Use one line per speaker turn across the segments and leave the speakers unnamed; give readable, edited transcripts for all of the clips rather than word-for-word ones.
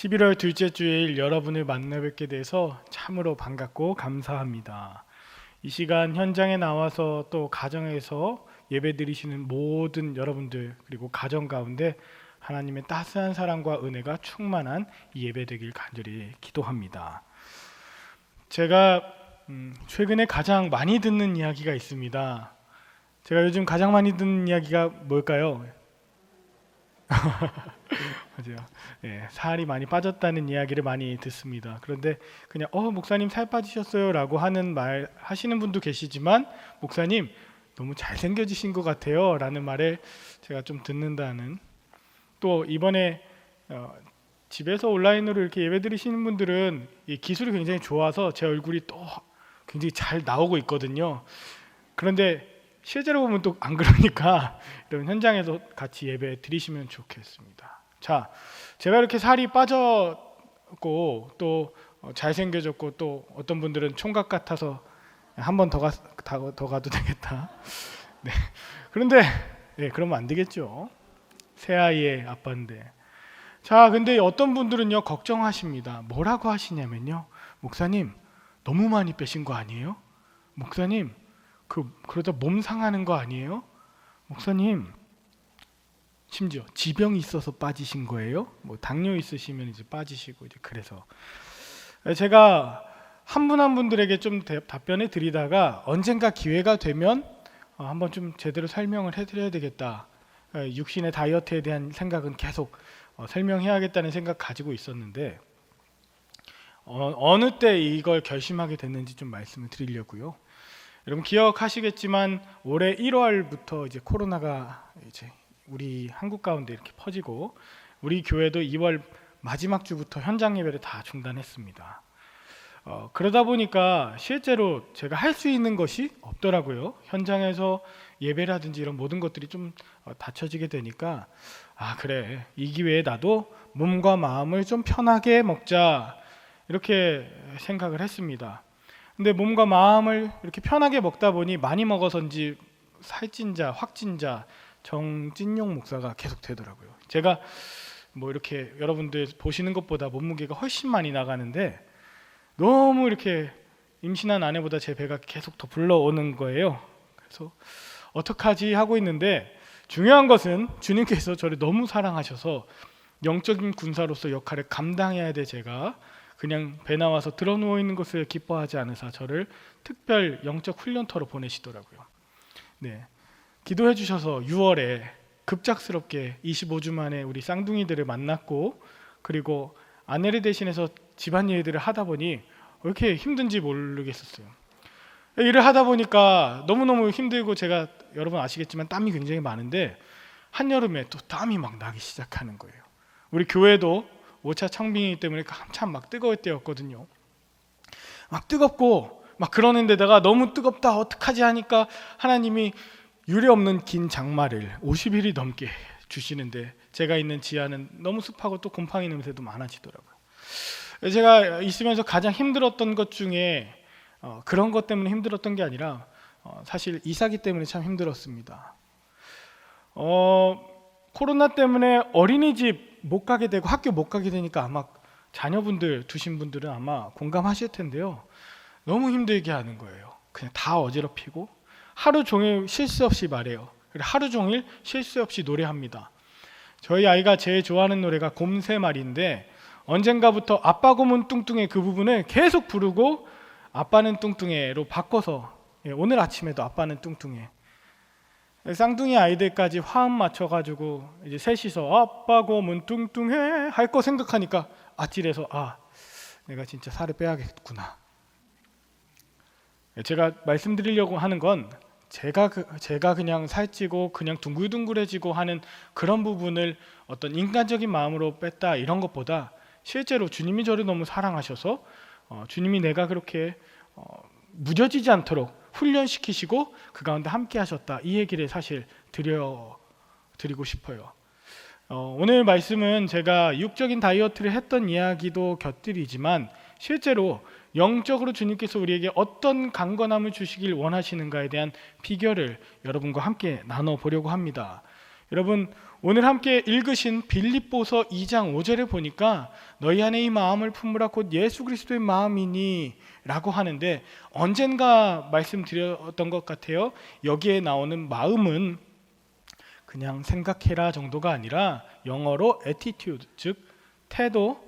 11월 둘째 주일 여러분을 만나 뵙게 돼서 참으로 반갑고 감사합니다. 이 시간 현장에 나와서 또 가정에서 예배 드리시는 모든 여러분들 그리고 가정 가운데 하나님의 따스한 사랑과 은혜가 충만한 이 예배 되길 간절히 기도합니다. 제가 최근에 가장 많이 듣는 이야기가 있습니다. 제가 요즘 가장 많이 듣는 이야기가 뭘까요? 맞아요. 예, 살이 많이 빠졌다는 이야기를 많이 듣습니다. 그런데 그냥 목사님 살 빠지셨어요라고 하는 말 하시는 분도 계시지만 목사님 너무 잘생겨지신 것 같아요라는 말을 제가 좀 듣는다는, 또 이번에 집에서 온라인으로 이렇게 예배 드리시는 분들은 이 기술이 굉장히 좋아서 제 얼굴이 또 굉장히 잘 나오고 있거든요. 그런데 실제로 보면 또 안 그러니까 여러분 현장에서 같이 예배 드리시면 좋겠습니다. 자, 제가 이렇게 살이 빠졌고 또 잘생겨졌고 또 어떤 분들은 총각 같아서 한 번 더 가도 되겠다. 네. 그런데 그러면 안 되겠죠. 새 아이의 아빠인데. 자, 근데 어떤 분들은요 걱정하십니다. 뭐라고 하시냐면요, 목사님 너무 많이 빼신 거 아니에요? 목사님 그러다 몸 상하는 거 아니에요? 목사님 심지어 지병이 있어서 빠지신 거예요? 뭐 당뇨 있으시면 이제 빠지시고 이제 그래서 제가 한 분 한 분들에게 좀 답변해 드리다가 언젠가 기회가 되면 한번 좀 제대로 설명을 해드려야 되겠다. 육신의 다이어트에 대한 생각은 계속 설명해야겠다는 생각 가지고 있었는데 어느 때 이걸 결심하게 됐는지 좀 말씀을 드리려고요. 여러분 기억하시겠지만 올해 1월부터 이제 코로나가 이제 우리 한국 가운데 이렇게 퍼지고 우리 교회도 2월 마지막 주부터 현장 예배를 다 중단했습니다. 그러다 보니까 실제로 제가 할 수 있는 것이 없더라고요. 현장에서 예배라든지 이런 모든 것들이 좀 닫혀지게 되니까 그래, 이 기회에 나도 몸과 마음을 좀 편하게 먹자 이렇게 생각을 했습니다. 근데 몸과 마음을 이렇게 편하게 먹다 보니 많이 먹어서인지 살찐 자, 확찐 자, 정찐용 목사가 계속 되더라고요. 제가 뭐 이렇게 여러분들 보시는 것보다 몸무게가 훨씬 많이 나가는데 너무 이렇게 임신한 아내보다 제 배가 계속 더 불러오는 거예요. 그래서 어떡하지 하고 있는데 중요한 것은 주님께서 저를 너무 사랑하셔서 영적인 군사로서 역할을 감당해야 돼 제가 그냥 배 나와서 드러 누워 있는 것을 기뻐하지 않으사 저를 특별 영적 훈련터로 보내시더라고요. 네, 기도해 주셔서 6월에 급작스럽게 25주 만에 우리 쌍둥이들을 만났고 그리고 아내를 대신해서 집안일들을 하다 보니 왜 이렇게 힘든지 모르겠었어요. 일을 하다 보니까 너무너무 힘들고 제가 여러분 아시겠지만 땀이 굉장히 많은데 한여름에 또 땀이 막 나기 시작하는 거예요. 우리 교회도 5차 청빙이기 때문에 한참 막 뜨거울 때였거든요. 막 뜨겁고 막 그러는 데다가 너무 뜨겁다 어떡하지 하니까 하나님이 유례없는 긴 장마를 50일이 넘게 주시는데 제가 있는 지하는 너무 습하고 또 곰팡이 냄새도 많아지더라고요. 제가 있으면서 가장 힘들었던 것 중에 그런 것 때문에 힘들었던 게 아니라 사실 이사기 때문에 참 힘들었습니다. 코로나 때문에 어린이집 못 가게 되고 학교 못 가게 되니까 아마 자녀분들 두신 분들은 아마 공감하실 텐데요. 너무 힘들게 하는 거예요. 그냥 다 어지럽히고 하루 종일 쉴 새 없이 말해요. 하루 종일 쉴 새 없이 노래합니다. 저희 아이가 제일 좋아하는 노래가 곰새말인데 언젠가부터 아빠 곰은 뚱뚱해 그 부분을 계속 부르고 아빠는 뚱뚱해로 바꿔서 오늘 아침에도 아빠는 뚱뚱해 쌍둥이 아이들까지 화음 맞춰가지고 이제 셋이서 아빠 곰은 뚱뚱해 할 거 생각하니까 아찔해서 내가 진짜 살을 빼야겠구나. 제가 말씀드리려고 하는 건 제가 그냥 살찌고 그냥 둥글둥글해지고 하는 그런 부분을 어떤 인간적인 마음으로 뺐다 이런 것보다 실제로 주님이 저를 너무 사랑하셔서 주님이 내가 그렇게 무뎌지지 않도록 훈련시키시고 그 가운데 함께 하셨다 이 얘기를 사실 드리고 싶어요. 오늘 말씀은 제가 육적인 다이어트를 했던 이야기도 곁들이지만 실제로 영적으로 주님께서 우리에게 어떤 강건함을 주시길 원하시는가에 대한 비결을 여러분과 함께 나눠보려고 합니다. 여러분 오늘 함께 읽으신 빌립보서 2장 5절에 보니까 너희 안에 이 마음을 품으라 곧 예수 그리스도의 마음이니 라고 하는데, 언젠가 말씀드렸던 것 같아요. 여기에 나오는 마음은 그냥 생각해라 정도가 아니라 영어로 attitude, 즉 태도,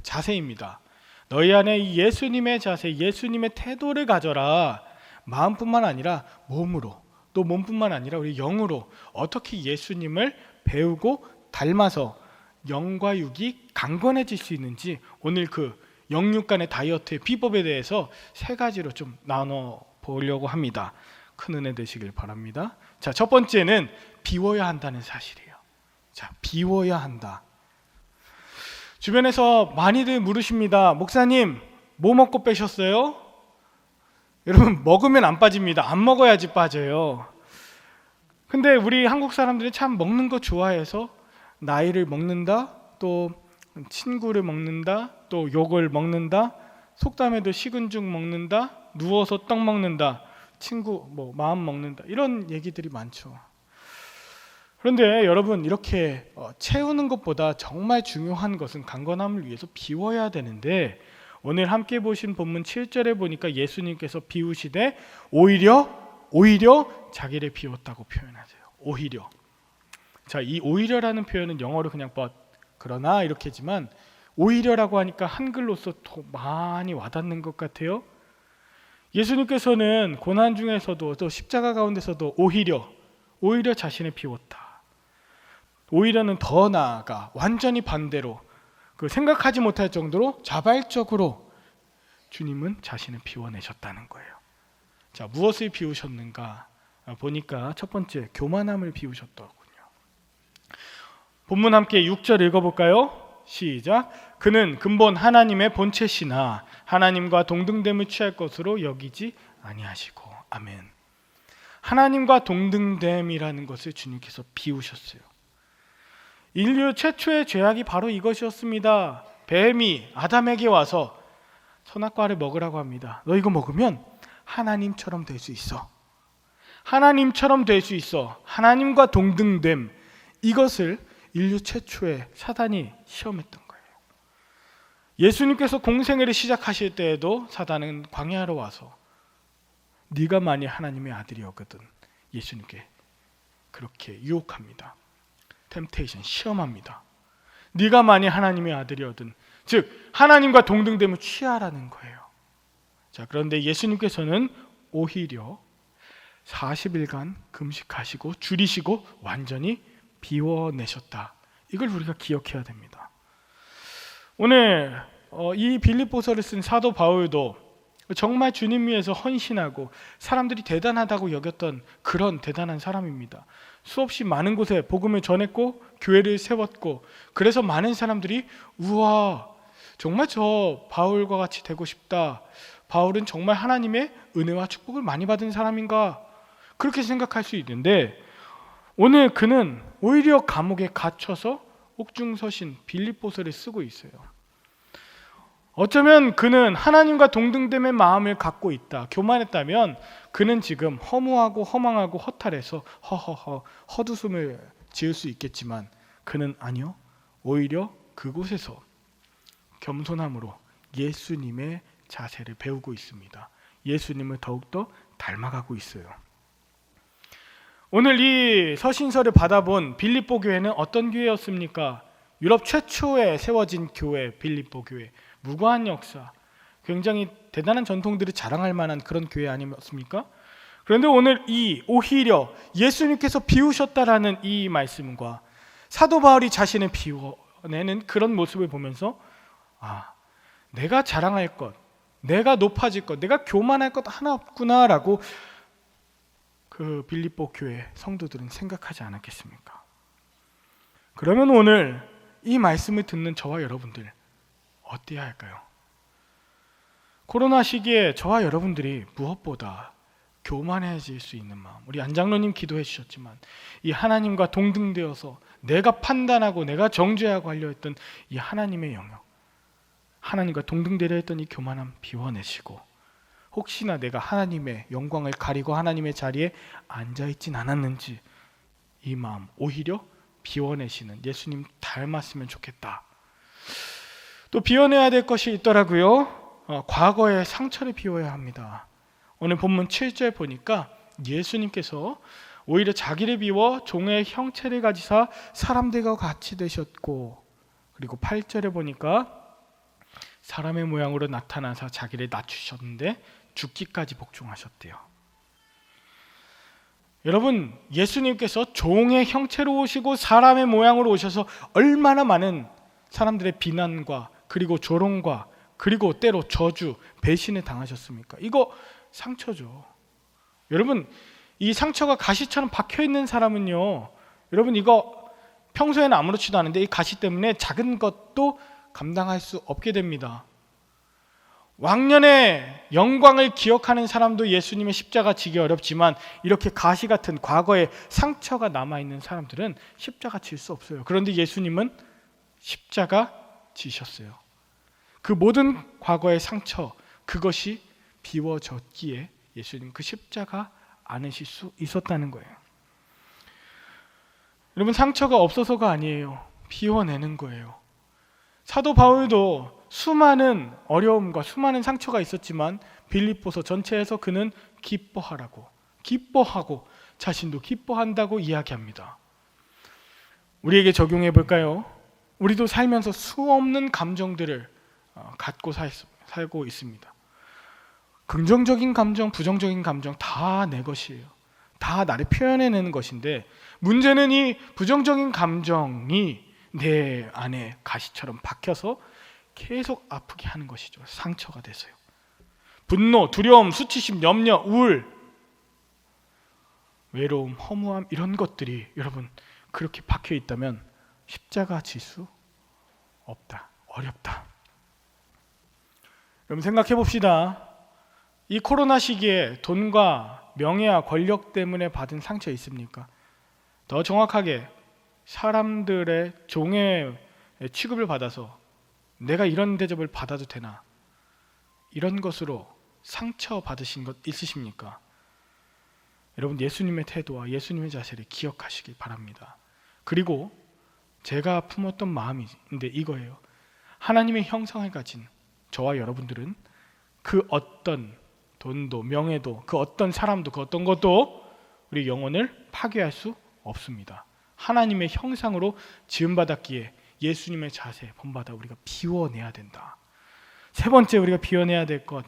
자세입니다. 너희 안에 이 예수님의 자세, 예수님의 태도를 가져라. 마음뿐만 아니라 몸으로, 또 몸뿐만 아니라 우리 영으로 어떻게 예수님을 배우고 닮아서 영과 육이 강건해질 수 있는지, 오늘 그 영육 간의 다이어트의 비법에 대해서 세 가지로 좀 나눠 보려고 합니다. 큰 은혜 되시길 바랍니다. 자, 첫 번째는 비워야 한다는 사실이에요. 자, 비워야 한다. 주변에서 많이들 물으십니다. 목사님, 뭐 먹고 빼셨어요? 여러분, 먹으면 안 빠집니다. 안 먹어야지 빠져요. 근데 우리 한국 사람들이 참 먹는 거 좋아해서 나이를 먹는다, 또 친구를 먹는다, 또 욕을 먹는다, 속담에도 식은 죽 먹는다, 누워서 떡 먹는다, 친구 마음 먹는다, 이런 얘기들이 많죠. 그런데 여러분, 이렇게 채우는 것보다 정말 중요한 것은 강건함을 위해서 비워야 되는데, 오늘 함께 보신 본문 7절에 보니까 예수님께서 비우시되 오히려 자기를 비웠다고 표현하세요. 오히려. 자, 이 오히려라는 표현은 영어로 그냥 그러나 이렇게 하지만, 오히려라고 하니까 한글로서 더 많이 와닿는 것 같아요. 예수님께서는 고난 중에서도, 또 십자가 가운데서도 오히려 자신을 비웠다. 오히려는 더 나아가 완전히 반대로, 그 생각하지 못할 정도로 자발적으로 주님은 자신을 비워내셨다는 거예요. 자, 무엇을 비우셨는가 보니까 첫 번째, 교만함을 비우셨더군요. 본문 함께 6절 읽어볼까요? 시작. 그는 근본 하나님의 본체시나 하나님과 동등됨을 취할 것으로 여기지 아니하시고. 아멘. 하나님과 동등됨이라는 것을 주님께서 비우셨어요. 인류 최초의 죄악이 바로 이것이었습니다. 뱀이 아담에게 와서 선악과를 먹으라고 합니다. 너 이거 먹으면 하나님처럼 될 수 있어. 하나님처럼 될 수 있어. 하나님과 동등됨, 이것을 인류 최초의 사단이 시험했던 거예요. 예수님께서 공생애를 시작하실 때에도 사단은 광야로 와서 네가 만일 하나님의 아들이었거든, 예수님께 그렇게 유혹합니다. 템테이션, 시험합니다. 네가 만일 하나님의 아들이었든, 즉 하나님과 동등됨을 취하라는 거예요. 자, 그런데 예수님께서는 오히려 40일간 금식하시고 줄이시고 완전히 비워내셨다. 이걸 우리가 기억해야 됩니다. 오늘 이 빌립보서를 쓴 사도 바울도 정말 주님 위해서 헌신하고 사람들이 대단하다고 여겼던 그런 대단한 사람입니다. 수없이 많은 곳에 복음을 전했고 교회를 세웠고, 그래서 많은 사람들이 우와, 정말 저 바울과 같이 되고 싶다, 바울은 정말 하나님의 은혜와 축복을 많이 받은 사람인가, 그렇게 생각할 수 있는데, 오늘 그는 오히려 감옥에 갇혀서 옥중서신 빌립보서를 쓰고 있어요. 어쩌면 그는 하나님과 동등됨의 마음을 갖고 있다, 교만했다면 그는 지금 허무하고 허망하고 허탈해서 헛웃음을 지을 수 있겠지만, 그는 아니요, 오히려 그곳에서 겸손함으로 예수님의 자세를 배우고 있습니다. 예수님을 더욱더 닮아가고 있어요. 오늘 이 서신서를 받아본 빌립보 교회는 어떤 교회였습니까? 유럽 최초에 세워진 교회, 빌립보 교회. 무고한 역사, 굉장히 대단한 전통들을 자랑할 만한 그런 교회 아니었습니까? 그런데 오늘 이 오히려 예수님께서 비우셨다라는 이 말씀과 사도 바울이 자신을 비워내는 그런 모습을 보면서, 내가 자랑할 것, 내가 높아질 것, 내가 교만할 것 하나 없구나라고 그 빌립보 교회 성도들은 생각하지 않았겠습니까? 그러면 오늘 이 말씀을 듣는 저와 여러분들 어때야 할까요? 코로나 시기에 저와 여러분들이 무엇보다 교만해질 수 있는 마음, 우리 안장로님 기도해 주셨지만 이 하나님과 동등되어서 내가 판단하고 내가 정죄하고 하려 했던 이 하나님의 영역, 하나님과 동등되려 했던 이 교만함 비워내시고, 혹시나 내가 하나님의 영광을 가리고 하나님의 자리에 앉아있진 않았는지 이 마음 오히려 비워내시는 예수님 닮았으면 좋겠다. 또 비워내야 될 것이 있더라고요. 과거의 상처를 비워야 합니다. 오늘 본문 7절 보니까 예수님께서 오히려 자기를 비워 종의 형체를 가지사 사람들과 같이 되셨고, 그리고 8절에 보니까 사람의 모양으로 나타나서 자기를 낮추셨는데 죽기까지 복종하셨대요. 여러분, 예수님께서 종의 형체로 오시고 사람의 모양으로 오셔서 얼마나 많은 사람들의 비난과 그리고 조롱과 그리고 때로 저주, 배신을 당하셨습니까? 이거 상처죠. 여러분, 이 상처가 가시처럼 박혀있는 사람은요, 여러분 이거 평소에는 아무렇지도 않은데 이 가시 때문에 작은 것도 감당할 수 없게 됩니다. 왕년의 영광을 기억하는 사람도 예수님의 십자가 지기 어렵지만 이렇게 가시 같은 과거의 상처가 남아있는 사람들은 십자가 질 수 없어요. 그런데 예수님은 십자가 지셨어요. 그 모든 과거의 상처, 그것이 비워졌기에 예수님 그 십자가 안으실 수 있었다는 거예요. 여러분, 상처가 없어서가 아니에요. 비워내는 거예요. 사도 바울도 수많은 어려움과 수많은 상처가 있었지만 빌립보서 전체에서 그는 기뻐하고 자신도 기뻐한다고 이야기합니다. 우리에게 적용해 볼까요? 우리도 살면서 수없는 감정들을 갖고 살고 있습니다. 긍정적인 감정, 부정적인 감정 다 내 것이에요. 다 나를 표현해내는 것인데, 문제는 이 부정적인 감정이 내 안에 가시처럼 박혀서 계속 아프게 하는 것이죠. 상처가 돼서요. 분노, 두려움, 수치심, 염려, 우울, 외로움, 허무함, 이런 것들이 여러분 그렇게 박혀 있다면 십자가 질 수 없다. 어렵다. 여러분 생각해 봅시다. 이 코로나 시기에 돈과 명예와 권력 때문에 받은 상처 있습니까? 더 정확하게 사람들의 종의 취급을 받아서 내가 이런 대접을 받아도 되나? 이런 것으로 상처 받으신 것 있으십니까? 여러분, 예수님의 태도와 예수님의 자세를 기억하시길 바랍니다. 그리고 제가 품었던 마음인데 이거예요. 하나님의 형상을 가진 저와 여러분들은 그 어떤 돈도 명예도 그 어떤 사람도 그 어떤 것도 우리 영혼을 파괴할 수 없습니다. 하나님의 형상으로 지음받았기에 예수님의 자세 본받아 우리가 비워내야 된다. 세 번째 우리가 비워내야 될 것,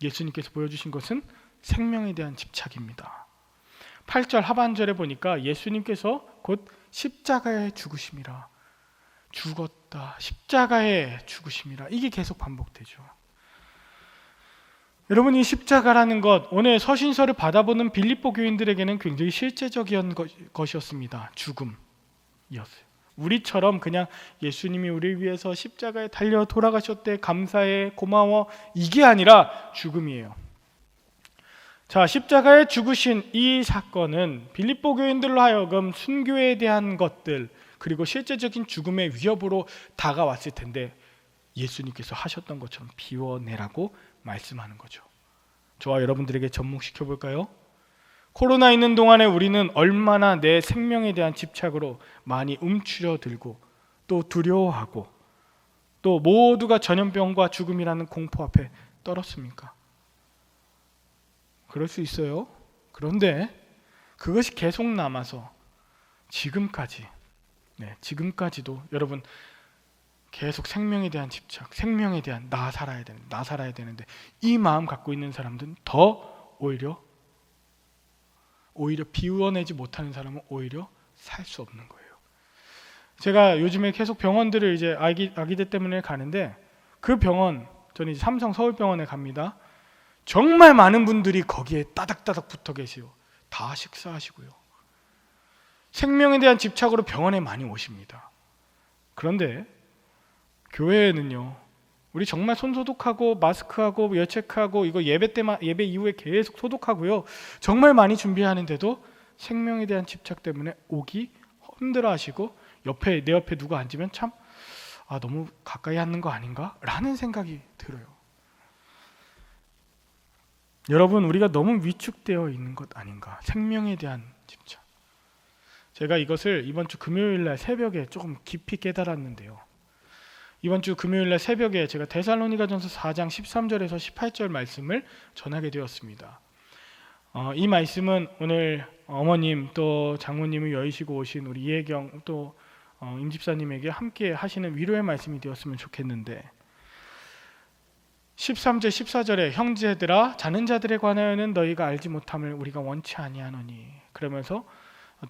예수님께서 보여주신 것은 생명에 대한 집착입니다. 8절 하반절에 보니까 예수님께서 곧 십자가에 죽으심이라, 죽었다, 십자가에 죽으심이라, 이게 계속 반복되죠. 여러분, 이 십자가라는 것, 오늘 서신서를 받아보는 빌립보 교인들에게는 굉장히 실제적인 것이었습니다. 죽음이었어요. 우리처럼 그냥 예수님이 우리를 위해서 십자가에 달려 돌아가셨대, 감사해, 고마워, 이게 아니라 죽음이에요. 자, 십자가에 죽으신 이 사건은 빌립보 교인들로 하여금 순교에 대한 것들, 그리고 실제적인 죽음의 위협으로 다가왔을 텐데 예수님께서 하셨던 것처럼 비워내라고 말씀하는 거죠. 저와 여러분들에게 접목시켜 볼까요? 코로나 있는 동안에 우리는 얼마나 내 생명에 대한 집착으로 많이 움츠려들고 또 두려워하고 또 모두가 전염병과 죽음이라는 공포 앞에 떨었습니까? 그럴 수 있어요. 그런데 그것이 계속 남아서 지금까지도 여러분 계속 생명에 대한 집착, 생명에 대한 나 살아야 되는데 이 마음 갖고 있는 사람들은 더 오히려 비워내지 못하는 사람은 오히려 살 수 없는 거예요. 제가 요즘에 계속 병원들을 이제 아기들 때문에 가는데 그 병원, 저는 이제 삼성 서울병원에 갑니다. 정말 많은 분들이 거기에 따닥따닥 붙어 계세요. 다 식사하시고요. 생명에 대한 집착으로 병원에 많이 오십니다. 그런데 교회에는요, 우리 정말 손 소독하고 마스크하고 열체크하고 이거 예배 이후에 계속 소독하고요, 정말 많이 준비하는데도 생명에 대한 집착 때문에 오기 힘들어하시고 내 옆에 누가 앉으면 참 너무 가까이 앉는 거 아닌가? 라는 생각이 들어요. 여러분, 우리가 너무 위축되어 있는 것 아닌가? 생명에 대한 집착. 제가 이것을 이번 주 금요일 날 새벽에 조금 깊이 깨달았는데요. 이번 주 금요일 날 새벽에 제가 데살로니가전서 4장 13절에서 18절 말씀을 전하게 되었습니다. 이 말씀은 오늘 어머님 또 장모님을 여의시고 오신 우리 이혜경 또 임집사님에게 함께 하시는 위로의 말씀이 되었으면 좋겠는데, 13절 14절에 형제들아 자는 자들에 관하여는 너희가 알지 못함을 우리가 원치 아니하노니, 그러면서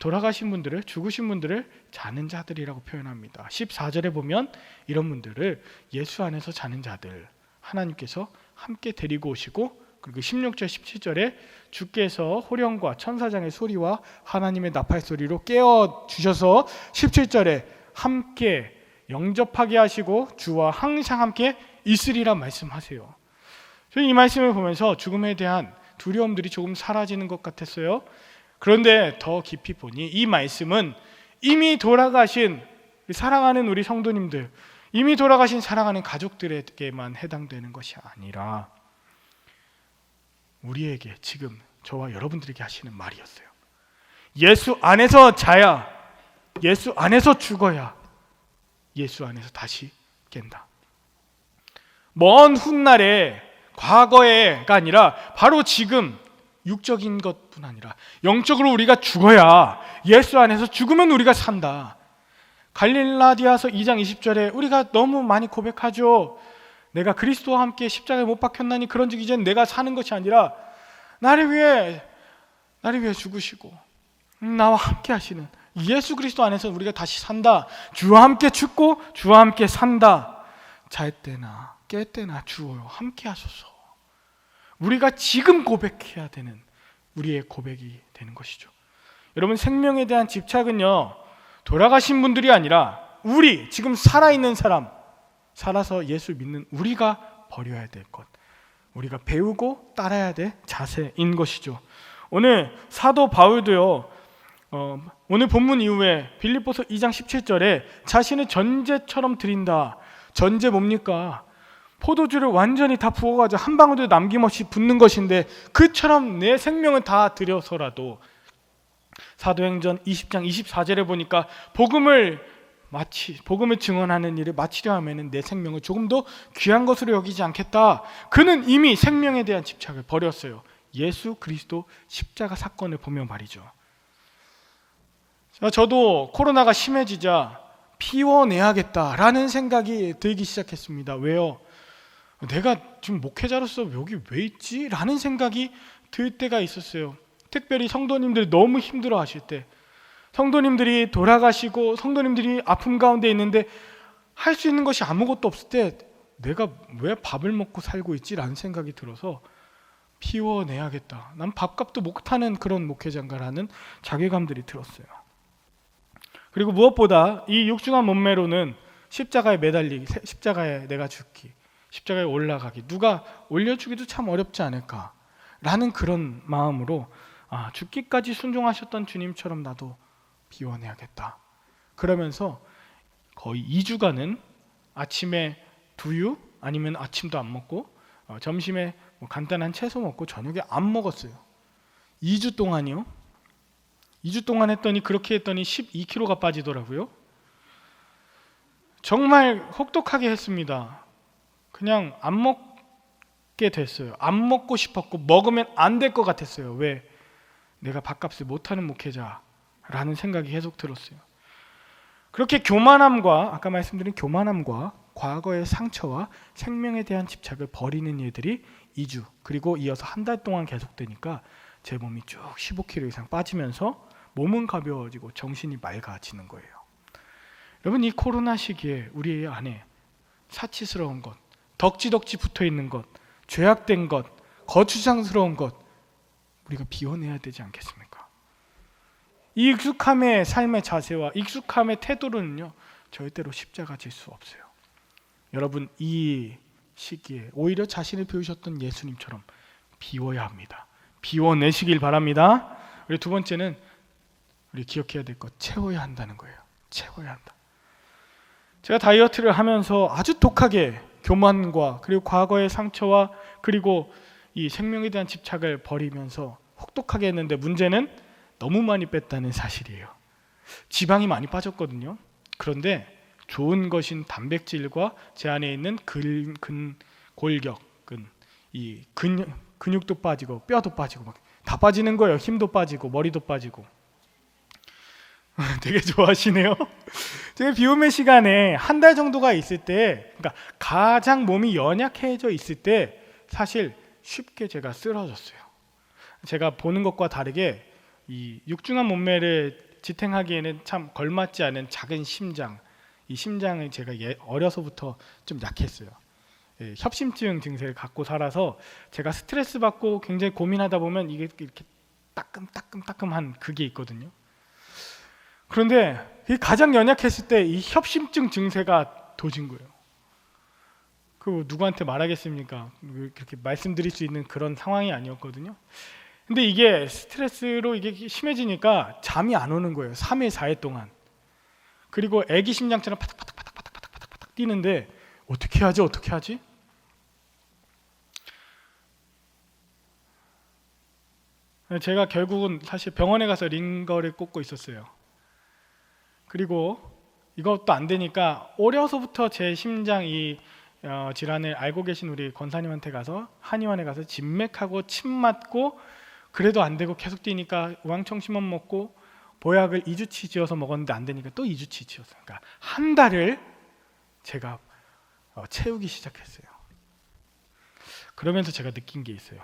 돌아가신 분들을, 죽으신 분들을 자는 자들이라고 표현합니다. 14절에 보면 이런 분들을 예수 안에서 자는 자들, 하나님께서 함께 데리고 오시고, 그리고 16절 17절에 주께서 호령과 천사장의 소리와 하나님의 나팔 소리로 깨워주셔서 17절에 함께 영접하게 하시고 주와 항상 함께 있으리라 말씀하세요. 저는 이 말씀을 보면서 죽음에 대한 두려움들이 조금 사라지는 것 같았어요. 그런데 더 깊이 보니 이 말씀은 이미 돌아가신 사랑하는 우리 성도님들, 이미 돌아가신 사랑하는 가족들에게만 해당되는 것이 아니라 우리에게, 지금 저와 여러분들에게 하시는 말이었어요. 예수 안에서 자야, 예수 안에서 죽어야 예수 안에서 다시 깬다. 먼 훗날에, 과거에가 아니라 바로 지금, 육적인 것뿐 아니라 영적으로 우리가 죽어야 예수 안에서, 죽으면 우리가 산다. 갈릴라디아서 2장 20절에 우리가 너무 많이 고백하죠. 내가 그리스도와 함께 십자가에 못 박혔나니 그런즉 이제는 내가 사는 것이 아니라 나를 위해 죽으시고 나와 함께 하시는 예수 그리스도 안에서 우리가 다시 산다. 주와 함께 죽고 주와 함께 산다. 잘 때나 깰 때나 주여 함께 하소서. 우리가 지금 고백해야 되는 우리의 고백이 되는 것이죠. 여러분, 생명에 대한 집착은요, 돌아가신 분들이 아니라 우리 지금 살아있는 사람, 살아서 예수 믿는 우리가 버려야 될 것, 우리가 배우고 따라야 될 자세인 것이죠. 오늘 사도 바울도요, 오늘 본문 이후에 빌립보서 2장 17절에 자신을 전제처럼 드린다. 전제 뭡니까? 포도주를 완전히 다 부어가지고 한 방울도 남김없이 붓는 것인데, 그처럼 내 생명을 다 드려서라도, 사도행전 20장 24절에 보니까 복음을 증언하는 일을 마치려 하면은 내 생명을 조금 더 귀한 것으로 여기지 않겠다. 그는 이미 생명에 대한 집착을 버렸어요. 예수 그리스도 십자가 사건을 보면 말이죠. 저도 코로나가 심해지자 피워내야겠다라는 생각이 들기 시작했습니다. 왜요? 내가 지금 목회자로서 여기 왜 있지? 라는 생각이 들 때가 있었어요. 특별히 성도님들이 너무 힘들어 하실 때, 성도님들이 돌아가시고 성도님들이 아픔 가운데 있는데 할 수 있는 것이 아무것도 없을 때 내가 왜 밥을 먹고 살고 있지? 라는 생각이 들어서 피워내야겠다. 난 밥값도 못하는 그런 목회자인가라는 자괴감들이 들었어요. 그리고 무엇보다 이 육중한 몸매로는 십자가에 매달리기, 십자가에 내가 죽기, 십자가에 올라가기, 누가 올려주기도 참 어렵지 않을까라는 그런 마음으로 죽기까지 순종하셨던 주님처럼 나도 비워내야겠다. 그러면서 거의 2주간은 아침에 두유 아니면 아침도 안 먹고 점심에 간단한 채소 먹고 저녁에 안 먹었어요. 2주 동안이요. 2주 동안 했더니, 그렇게 했더니 12kg가 빠지더라고요. 정말 혹독하게 했습니다. 그냥 안 먹게 됐어요. 안 먹고 싶었고 먹으면 안 될 것 같았어요. 왜? 내가 밥값을 못하는 목회자라는 생각이 계속 들었어요. 그렇게 교만함과, 아까 말씀드린 교만함과 과거의 상처와 생명에 대한 집착을 버리는 일들이 2주, 그리고 이어서 한 달 동안 계속되니까 제 몸이 쭉 15kg 이상 빠지면서 몸은 가벼워지고 정신이 맑아지는 거예요. 여러분, 이 코로나 시기에 우리 안에 사치스러운 것, 덕지덕지 붙어있는 것, 죄악된 것, 거추장스러운 것, 우리가 비워내야 되지 않겠습니까? 이 익숙함의 삶의 자세와 익숙함의 태도로는요, 절대로 십자가 질 수 없어요. 여러분, 이 시기에 오히려 자신을 배우셨던 예수님처럼 비워야 합니다. 비워내시길 바랍니다. 그리고 두 번째는 우리 기억해야 될 것, 채워야 한다는 거예요. 채워야 한다. 제가 다이어트를 하면서 아주 독하게 교만과 그리고 과거의 상처와 그리고 이 생명에 대한 집착을 버리면서 혹독하게 했는데, 문제는 너무 많이 뺐다는 사실이에요. 지방이 많이 빠졌거든요. 그런데 좋은 것인 단백질과 제 안에 있는 골격근, 이 근육도 빠지고 뼈도 빠지고 막 다 빠지는 거예요. 힘도 빠지고 머리도 빠지고. 되게 좋아하시네요. 제가 비움의 시간에 한 달 정도가 있을 때, 그러니까 가장 몸이 연약해져 있을 때 사실 쉽게 제가 쓰러졌어요. 제가 보는 것과 다르게 이 육중한 몸매를 지탱하기에는 참 걸맞지 않은 작은 심장, 이 심장을 제가 어려서부터 좀 약했어요. 협심증 증세를 갖고 살아서 제가 스트레스 받고 굉장히 고민하다 보면 이게 이렇게 따끔한 그게 있거든요. 그런데 가장 연약했을 때 이 협심증 증세가 도진 거예요. 그 누구한테 말하겠습니까? 그렇게 말씀드릴 수 있는 그런 상황이 아니었거든요. 근데 이게 스트레스로 이게 심해지니까 잠이 안 오는 거예요. 3일 4일 동안. 그리고 애기 심장처럼 파닥파닥 뛰는데 어떻게 하지? 제가 결국은 사실 병원에 가서 링거를 꽂고 있었어요. 그리고 이것도 안 되니까 어려서부터 제 심장 질환을 알고 계신 우리 권사님한테 가서 한의원에 가서 진맥하고 침 맞고 그래도 안 되고 계속 뛰니까 우황청심원 먹고 보약을 2주치 지어서 먹었는데 안 되니까 또 2주치 지었어요. 그러니까 한 달을 제가 채우기 시작했어요. 그러면서 제가 느낀 게 있어요.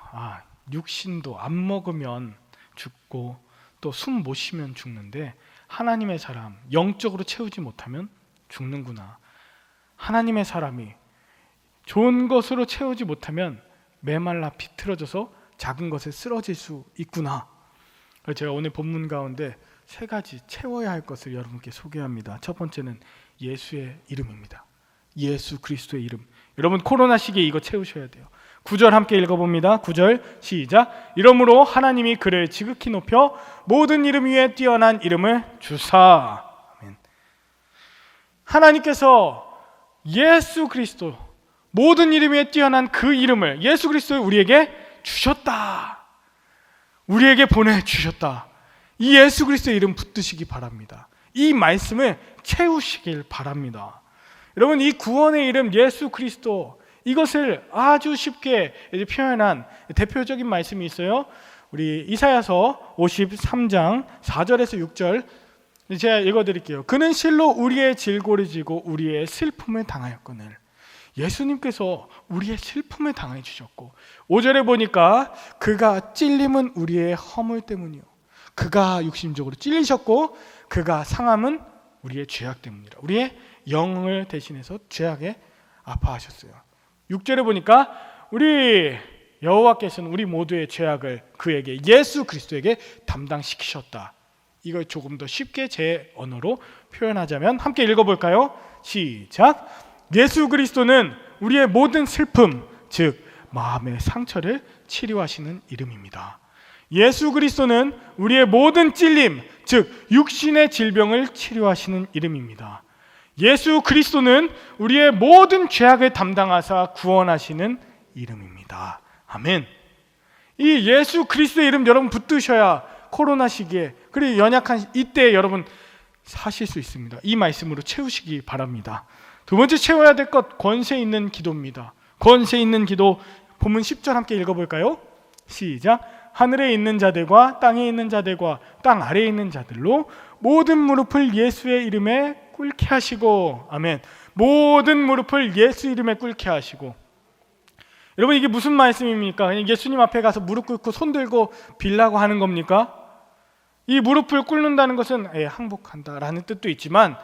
육신도 안 먹으면 죽고 또 숨 못 쉬면 죽는데 하나님의 사람, 영적으로 채우지 못하면 죽는구나. 하나님의 사람이 좋은 것으로 채우지 못하면 메말라 비틀어져서 작은 것에 쓰러질 수 있구나. 제가 오늘 본문 가운데 3가지 채워야 할 것을 여러분께 소개합니다. 첫 번째는 예수의 이름입니다. 예수 그리스도의 이름. 여러분 코로나 시기에 이거 채우셔야 돼요. 9절 함께 읽어봅니다. 9절 시작. 이러므로 하나님이 그를 지극히 높여 모든 이름 위에 뛰어난 이름을 주사. 아멘. 하나님께서 예수 그리스도 모든 이름 위에 뛰어난 그 이름을 예수 그리스도를 우리에게 주셨다. 우리에게 보내주셨다. 이 예수 그리스도의 이름 붙드시기 바랍니다. 이 말씀을 채우시길 바랍니다. 여러분 이 구원의 이름 예수 그리스도 이것을 아주 쉽게 표현한 대표적인 말씀이 있어요. 우리 이사야서 53장 4절에서 6절 제가 읽어드릴게요. 그는 실로 우리의 질고를 지고 우리의 슬픔을 당하였거늘. 예수님께서 우리의 슬픔을 당해 주셨고 5절에 보니까 그가 찔림은 우리의 허물 때문이요 그가 육신적으로 찔리셨고 그가 상함은 우리의 죄악 때문이라. 우리의 영을 대신해서 죄악에 아파하셨어요. 6절에 보니까 우리 여호와께서는 우리 모두의 죄악을 그에게 예수 그리스도에게 담당시키셨다. 이걸 조금 더 쉽게 제 언어로 표현하자면 함께 읽어볼까요? 시작. 예수 그리스도는 우리의 모든 슬픔, 즉 마음의 상처를 치료하시는 이름입니다. 예수 그리스도는 우리의 모든 찔림, 즉 육신의 질병을 치료하시는 이름입니다. 예수 그리스도는 우리의 모든 죄악을 담당하사 구원하시는 이름입니다. 아멘. 이 예수 그리스도의 이름 여러분 붙드셔야 코로나 시기에 그리고 연약한 이때 여러분 사실 수 있습니다. 이 말씀으로 채우시기 바랍니다. 두 번째 채워야 될 것 권세 있는 기도입니다. 권세 있는 기도 본문 10절 함께 읽어볼까요? 시작. 하늘에 있는 자들과 땅에 있는 자들과 땅 아래에 있는 자들로 모든 무릎을 예수의 이름에 꿇게 하시고. 아멘. 모든 무릎을 예수 이름에 꿇게 하시고. 여러분 이게 무슨 말씀입니까? 그냥 예수님 앞에 가서 무릎 꿇고 손 들고 빌라고 하는 겁니까? 이 무릎을 꿇는다는 것은 항복한다라는 뜻도 있지만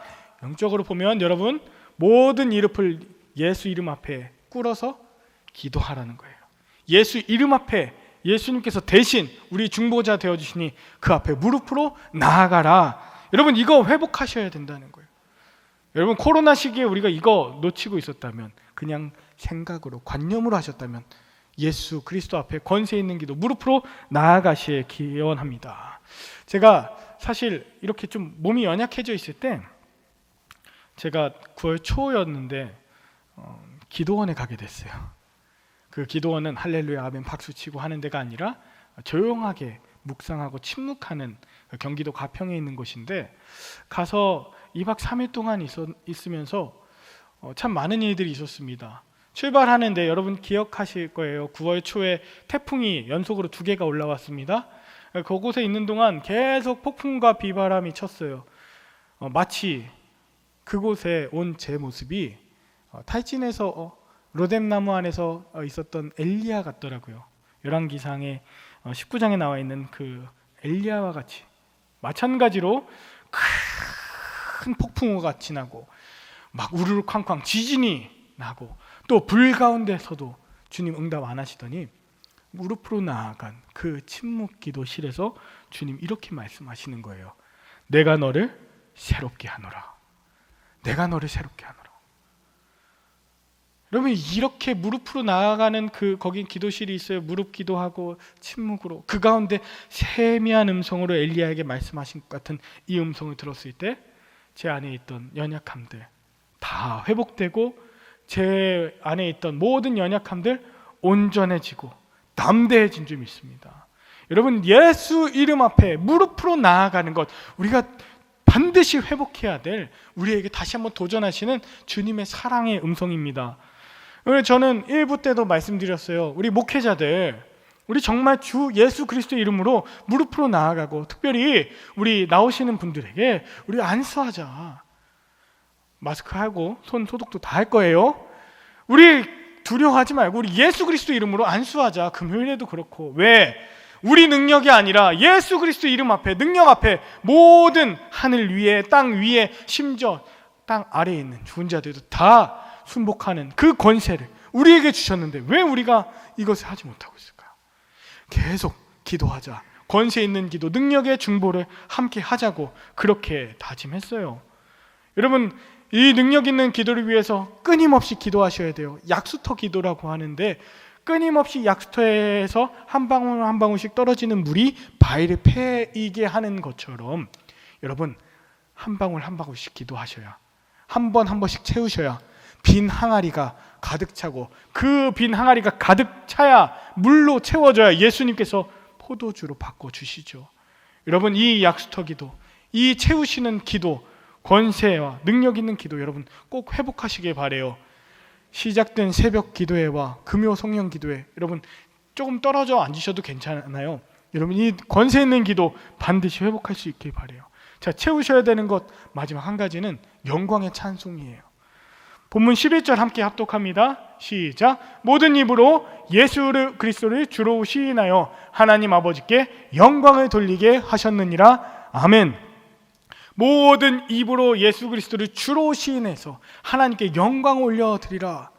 영적으로 보면 여러분 모든 무릎을 예수 이름 앞에 꿇어서 기도하라는 거예요. 예수 이름 앞에 예수님께서 대신 우리 중보자 되어주시니 그 앞에 무릎으로 나아가라. 여러분 이거 회복하셔야 된다는 거예요. 여러분 코로나 시기에 우리가 이거 놓치고 있었다면 그냥 생각으로 관념으로 하셨다면 예수 그리스도 앞에 권세 있는 기도 무릎으로 나아가시길 기원합니다. 제가 사실 이렇게 좀 몸이 연약해져 있을 때 제가 9월 초였는데 기도원에 가게 됐어요. 그 기도원은 할렐루야 아멘 박수치고 하는 데가 아니라 조용하게 묵상하고 침묵하는 경기도 가평에 있는 곳인데, 가서 2박 3일 동안 있으면서 참 많은 일들이 있었습니다. 출발하는데 여러분 기억하실 거예요. 9월 초에 태풍이 연속으로 2개가 올라왔습니다. 그곳에 있는 동안 계속 폭풍과 비바람이 쳤어요. 마치 그곳에 온 제 모습이 탈진에서 로뎀나무 안에서 있었던 엘리야 같더라고요. 열왕기상의 19장에 나와 있는 그 엘리야와 같이, 마찬가지로 큰 폭풍우가 지나고 막 우르르 쾅쾅 지진이 나고, 또 불 가운데서도 주님 응답 안 하시더니 무릎으로 나아간 그 침묵 기도실에서 주님 이렇게 말씀하시는 거예요. 내가 너를 새롭게 하노라. 내가 너를 새롭게 하노라. 여러분, 이렇게 무릎으로 나아가는 거긴 기도실이 있어요. 무릎 기도하고 침묵으로 그 가운데 세미한 음성으로 엘리야에게 말씀하신 것 같은 이 음성을 들었을 때 제 안에 있던 연약함들 다 회복되고, 제 안에 있던 모든 연약함들 온전해지고 담대해진 줄 믿습니다. 여러분, 예수 이름 앞에 무릎으로 나아가는 것, 우리가 반드시 회복해야 될, 우리에게 다시 한번 도전하시는 주님의 사랑의 음성입니다. 저는 1부 때도 말씀드렸어요. 우리 목회자들, 우리 정말 주 예수 그리스도의 이름으로 무릎으로 나아가고, 특별히 우리 나오시는 분들에게 우리 안수하자. 마스크하고 손 소독도 다 할 거예요. 우리 두려워하지 말고 우리 예수 그리스도 이름으로 안수하자. 금요일에도 그렇고. 왜? 우리 능력이 아니라 예수 그리스도 이름 앞에, 능력 앞에 모든 하늘 위에, 땅 위에, 심지어 땅 아래에 있는 죽은 자들도 다 순복하는 그 권세를 우리에게 주셨는데 왜 우리가 이것을 하지 못하고 있을까요? 계속 기도하자. 권세 있는 기도, 능력의 중보를 함께 하자고 그렇게 다짐했어요. 여러분, 이 능력 있는 기도를 위해서 끊임없이 기도하셔야 돼요. 약수터 기도라고 하는데, 끊임없이 약수터에서 한 방울 한 방울씩 떨어지는 물이 바위를 패이게 하는 것처럼, 여러분, 한 방울 한 방울씩 기도하셔야, 한 번 한 번씩 채우셔야 빈 항아리가 가득 차고, 그 빈 항아리가 가득 차야, 물로 채워져야 예수님께서 포도주로 바꿔주시죠. 여러분, 이 약수터 기도, 이 채우시는 기도, 권세와 능력 있는 기도 여러분 꼭 회복하시길 바래요. 시작된 새벽 기도회와 금요 성령 기도회, 여러분 조금 떨어져 앉으셔도 괜찮아요. 여러분, 이 권세 있는 기도 반드시 회복할 수 있길 바래요. 자, 채우셔야 되는 것 마지막 한 가지는 영광의 찬송이에요. 본문 11절 함께 합독합니다. 시작. 모든 입으로 예수 그리스도를 주로 시인하여 하나님 아버지께 영광을 돌리게 하셨느니라. 아멘. 모든 입으로 예수 그리스도를 주로 시인해서 하나님께 영광을 올려드리라.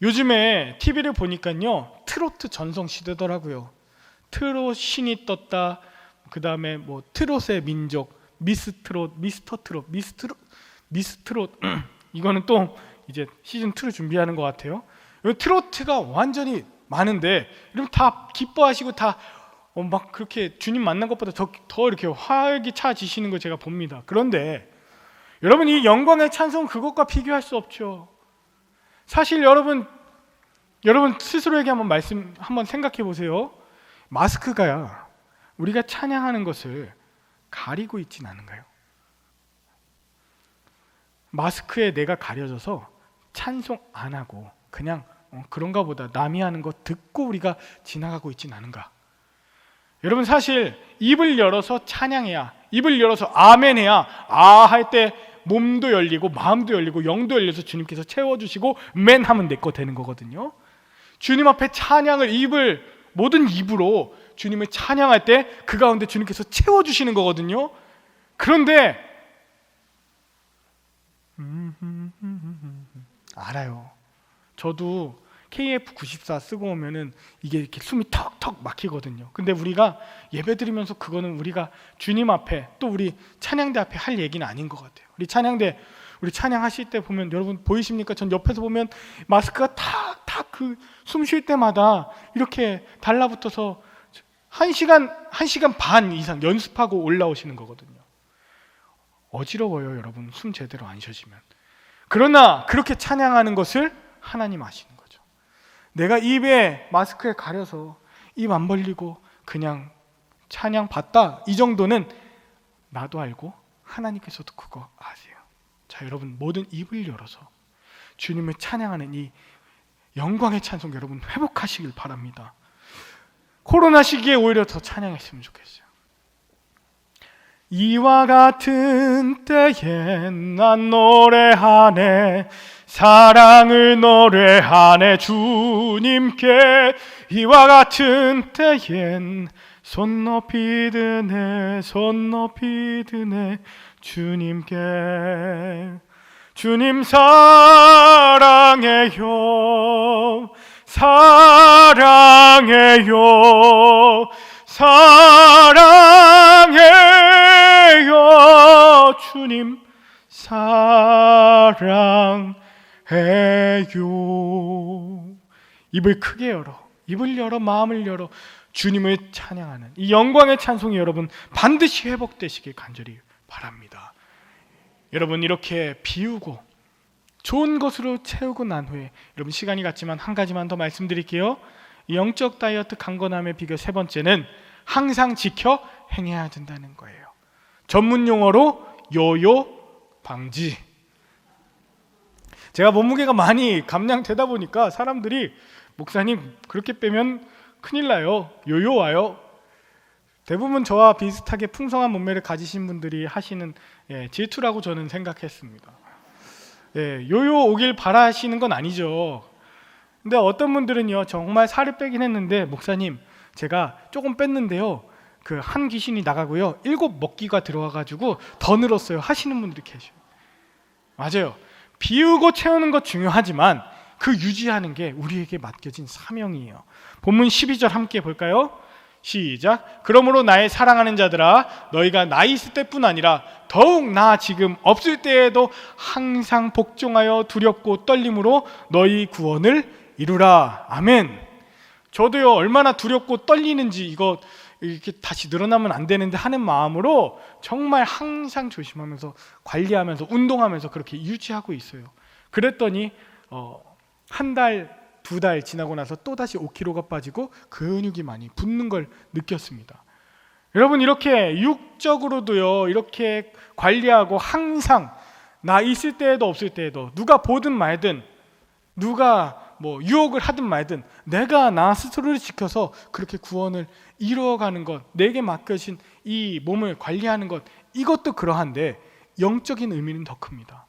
요즘에 TV를 보니까요, 트로트 전성 시대더라고요. 트롯 신이 떴다. 그 다음에 뭐 트롯의 민족, 미스트롯, 미스트롯 이거는 또 이제 시즌 2를 준비하는 것 같아요. 트로트가 완전히 많은데 여러분 다 기뻐하시고 다 막 그렇게 주님 만난 것보다 더 이렇게 활기차지시는 걸 제가 봅니다. 그런데 여러분, 이 영광의 찬송 그것과 비교할 수 없죠. 사실 여러분 스스로에게 한번 생각해 보세요. 마스크가 우리가 찬양하는 것을 가리고 있진 않은가요? 마스크에 내가 가려져서 찬송 안 하고 그냥 그런가 보다 남이 하는 거 듣고 우리가 지나가고 있진 않은가? 여러분, 사실 입을 열어서 찬양해야, 입을 열어서 아멘해야 아 할 때 몸도 열리고 마음도 열리고 영도 열려서 주님께서 채워주시고 맨 하면 내 거 되는 거거든요. 주님 앞에 찬양을 모든 입으로 주님을 찬양할 때 그 가운데 주님께서 채워주시는 거거든요. 그런데 알아요. 저도 KF94 쓰고 오면은 이게 이렇게 숨이 턱턱 막히거든요. 근데 우리가 예배 드리면서 그거는 우리가 주님 앞에 또 우리 찬양대 앞에 할 얘기는 아닌 것 같아요. 우리 찬양하실 때 보면 여러분 보이십니까? 전 옆에서 보면 마스크가 탁탁 그 숨 쉴 때마다 이렇게 달라붙어서 1시간 반 이상 연습하고 올라오시는 거거든요. 어지러워요, 여러분. 숨 제대로 안 쉬시면. 그러나 그렇게 찬양하는 것을 하나님 아시는 거죠. 내가 입에 마스크에 가려서 입 안 벌리고 그냥 찬양 받다, 이 정도는 나도 알고 하나님께서도 그거 아세요. 자, 여러분 모든 입을 열어서 주님을 찬양하는 이 영광의 찬송 여러분 회복하시길 바랍니다. 코로나 시기에 오히려 더 찬양했으면 좋겠어요. 이와 같은 때엔 난 노래하네, 사랑을 노래하네 주님께. 이와 같은 때엔 손 높이 드네, 손 높이 드네 주님께. 주님 사랑해요, 사랑해요, 사랑해요. 주님 사랑해요. 입을 크게 열어, 입을 열어, 마음을 열어 주님을 찬양하는 이 영광의 찬송이 여러분 반드시 회복되시길 간절히 바랍니다. 여러분 이렇게 비우고 좋은 것으로 채우고 난 후에, 여러분 시간이 갔지만 한 가지만 더 말씀드릴게요. 영적 다이어트 강건함의 비결 세 번째는 항상 지켜 행해야 된다는 거예요. 전문 용어로 요요 방지. 제가 몸무게가 많이 감량되다 보니까 사람들이 목사님 그렇게 빼면 큰일 나요, 요요 와요. 대부분 저와 비슷하게 풍성한 몸매를 가지신 분들이 하시는 질투라고 저는 생각했습니다. 요요 오길 바라시는 건 아니죠. 근데 어떤 분들은요 정말 살을 빼긴 했는데 목사님 제가 조금 뺐는데요 그 한 귀신이 나가고요 7 먹기가 들어와가지고 더 늘었어요 하시는 분들이 계셔요. 맞아요. 비우고 채우는 것 중요하지만 그 유지하는 게 우리에게 맡겨진 사명이에요. 본문 12절 함께 볼까요? 시작. 그러므로 나의 사랑하는 자들아, 너희가 나 있을 때뿐 아니라 더욱 나 지금 없을 때에도 항상 복종하여 두렵고 떨림으로 너희 구원을 이루라. 아멘. 저도요 얼마나 두렵고 떨리는지, 이거 이렇게 다시 늘어나면 안 되는데 하는 마음으로 정말 항상 조심하면서 관리하면서 운동하면서 그렇게 유지하고 있어요. 그랬더니 한 달, 2달 지나고 나서 또다시 5kg가 빠지고 근육이 많이 붙는 걸 느꼈습니다. 여러분 이렇게 육적으로도요 이렇게 관리하고 항상 나 있을 때에도 없을 때에도 누가 보든 말든 누가 뭐 유혹을 하든 말든 내가 나 스스로를 지켜서 그렇게 구원을 이루어가는 것, 내게 맡겨진 이 몸을 관리하는 것, 이것도 그러한데 영적인 의미는 더 큽니다.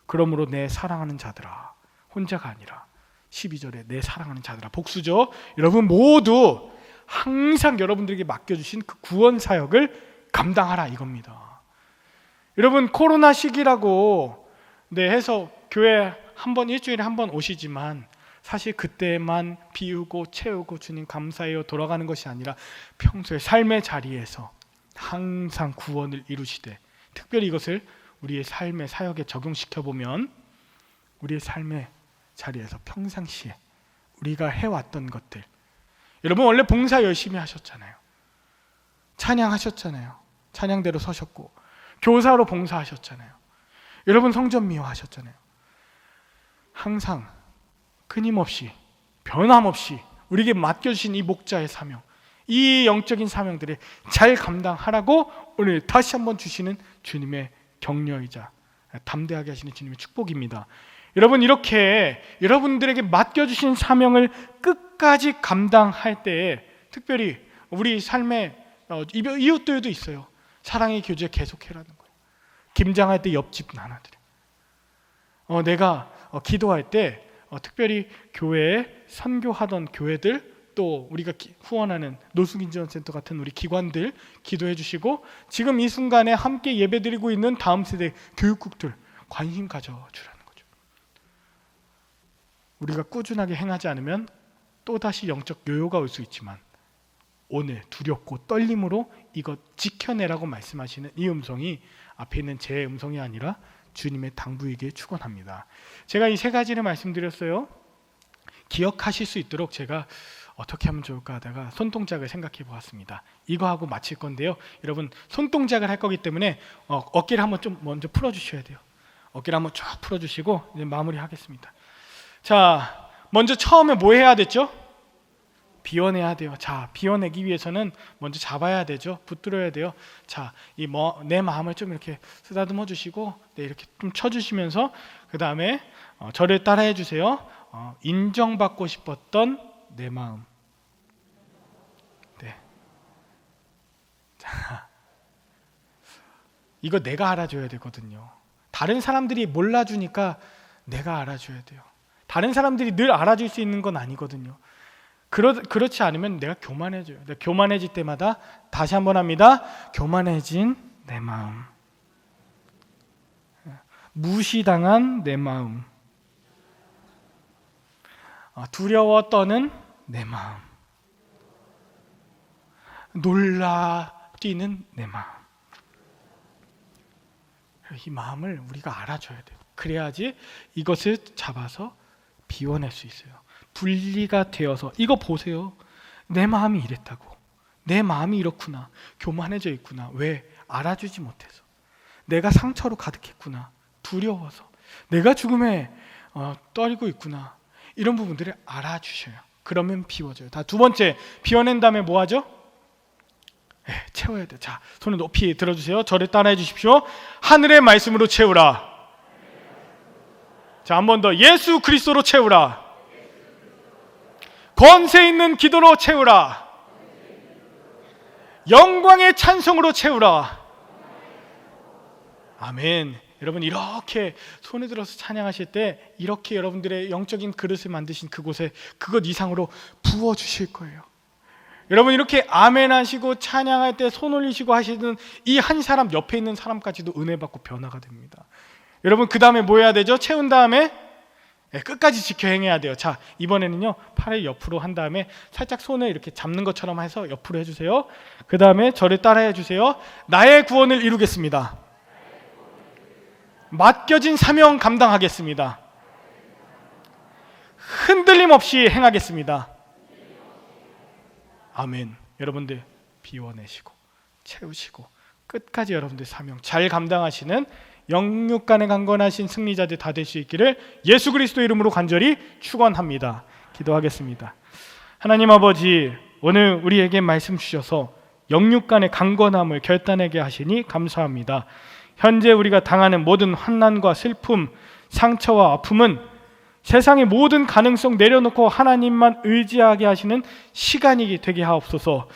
그러므로 내 사랑하는 자들아, 혼자가 아니라 12절에 내 사랑하는 자들아, 복수죠. 여러분 모두 항상 여러분들에게 맡겨주신 그 구원 사역을 감당하라 이겁니다. 여러분 코로나 시기라고 해서 교회 일주일에 한 번 오시지만 사실 그때만 비우고 채우고 주님 감사해요 돌아가는 것이 아니라 평소에 삶의 자리에서 항상 구원을 이루시되, 특별히 이것을 우리의 삶의 사역에 적용시켜보면 우리의 삶의 자리에서 평상시에 우리가 해왔던 것들, 여러분 원래 봉사 열심히 하셨잖아요. 찬양하셨잖아요. 찬양대로 서셨고 교사로 봉사하셨잖아요. 여러분 성전 미화하셨잖아요. 항상 끊임없이 변함없이 우리에게 맡겨주신 이 목자의 사명, 이 영적인 사명들을 잘 감당하라고 오늘 다시 한번 주시는 주님의 격려이자 담대하게 하시는 주님의 축복입니다. 여러분 이렇게 여러분들에게 맡겨주신 사명을 끝까지 감당할 때에 특별히 우리 삶의 이웃들도 있어요. 사랑의 교제 계속해라는 거예요. 김장할 때 옆집 나눠드려. 내가 기도할 때 특별히 교회에 선교하던 교회들, 또 우리가 후원하는 노숙인지원센터 같은 우리 기관들 기도해 주시고, 지금 이 순간에 함께 예배드리고 있는 다음 세대 교육국들 관심 가져주라는 거죠. 우리가 꾸준하게 행하지 않으면 또다시 영적 요요가 올 수 있지만 오늘 두렵고 떨림으로 이것 지켜내라고 말씀하시는 이 음성이 앞에 있는 제 음성이 아니라 주님의 당부이길 축원합니다. 제가 이 세 가지를 말씀드렸어요. 기억하실 수 있도록 제가 어떻게 하면 좋을까 하다가 손동작을 생각해 보았습니다. 이거 하고 마칠 건데요. 여러분 손동작을 할 거기 때문에 어깨를 한번 좀 먼저 풀어주셔야 돼요. 어깨를 한번 쫙 풀어주시고 이제 마무리하겠습니다. 자, 먼저 처음에 뭐 해야 됐죠? 비워내야 돼요. 자, 비워내기 위해서는 먼저 잡아야 되죠. 붙들어야 돼요. 자, 내 마음을 좀 이렇게 쓰다듬어 주시고, 네, 이렇게 좀 쳐주시면서 그 다음에 저를 따라해 주세요. 인정받고 싶었던 내 마음. 네. 자, 이거 내가 알아줘야 되거든요. 다른 사람들이 몰라주니까 내가 알아줘야 돼요. 다른 사람들이 늘 알아줄 수 있는 건 아니거든요. 그렇지 않으면 내가 교만해져요. 내가 교만해질 때마다 다시 한번 합니다. 교만해진 내 마음, 무시당한 내 마음, 두려워 떠는 내 마음, 놀라 뛰는 내 마음. 이 마음을 우리가 알아줘야 돼요. 그래야지 이것을 잡아서 비워낼 수 있어요. 분리가 되어서, 이거 보세요. 내 마음이 이랬다고. 내 마음이 이렇구나. 교만해져 있구나. 왜? 알아주지 못해서. 내가 상처로 가득했구나. 두려워서. 내가 죽음에 떨고 있구나. 이런 부분들을 알아주셔요. 그러면 비워져요. 다 두 번째, 비워낸 다음에 뭐 하죠? 채워야 돼요. 자, 손을 높이 들어주세요. 저를 따라해 주십시오. 하늘의 말씀으로 채우라. 자, 한 번 더. 예수 그리스도로 채우라. 권세 있는 기도로 채우라. 영광의 찬송으로 채우라. 아멘. 여러분, 이렇게 손을 들어서 찬양하실 때 이렇게 여러분들의 영적인 그릇을 만드신 그곳에 그것 이상으로 부어주실 거예요. 여러분, 이렇게 아멘 하시고 찬양할 때 손 올리시고 하시는 이 한 사람 옆에 있는 사람까지도 은혜 받고 변화가 됩니다. 여러분, 그 다음에 뭐 해야 되죠? 채운 다음에 끝까지 지켜 행해야 돼요. 자, 이번에는요, 팔을 옆으로 한 다음에 살짝 손을 이렇게 잡는 것처럼 해서 옆으로 해주세요. 그 다음에 저를 따라해 주세요. 나의 구원을 이루겠습니다. 맡겨진 사명 감당하겠습니다. 흔들림 없이 행하겠습니다. 아멘. 여러분들 비워내시고 채우시고 끝까지 여러분들 사명 잘 감당하시는 영육간에 강건하신 승리자들 다 될 수 있기를 예수 그리스도 이름으로 간절히 축원합니다. 기도하겠습니다. 하나님 아버지, 오늘 우리에게 말씀 주셔서 영육간의 강건함을 결단하게 하시니 감사합니다. 현재 우리가 당하는 모든 환난과 슬픔, 상처와 아픔은 세상의 모든 가능성 내려놓고 하나님만 의지하게 하시는 시간이 되게 하옵소서.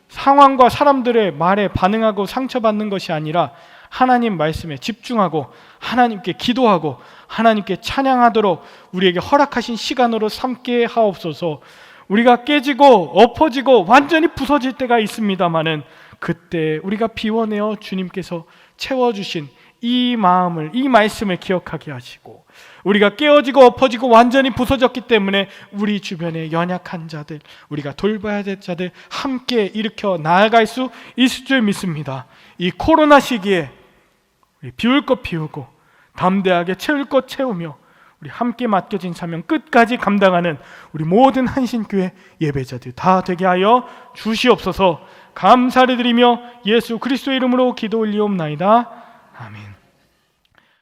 상황과 사람들의 말에 반응하고 상처받는 것이 아니라 하나님 말씀에 집중하고 하나님께 기도하고 하나님께 찬양하도록 우리에게 허락하신 시간으로 삼게 하옵소서. 우리가 깨지고 엎어지고 완전히 부서질 때가 있습니다마는 그때 우리가 비워내어 주님께서 채워주신 이 마음을, 이 말씀을 기억하게 하시고, 우리가 깨어지고 엎어지고 완전히 부서졌기 때문에 우리 주변의 연약한 자들, 우리가 돌봐야 될 자들 함께 일으켜 나아갈 수 있을 줄 믿습니다. 이 코로나 시기에 우리 비울 것 비우고 담대하게 채울 것 채우며 우리 함께 맡겨진 사명 끝까지 감당하는 우리 모든 한신교회 예배자들 다 되게 하여 주시옵소서. 감사를 드리며 예수 그리스도의 이름으로 기도 올리옵나이다. 아멘.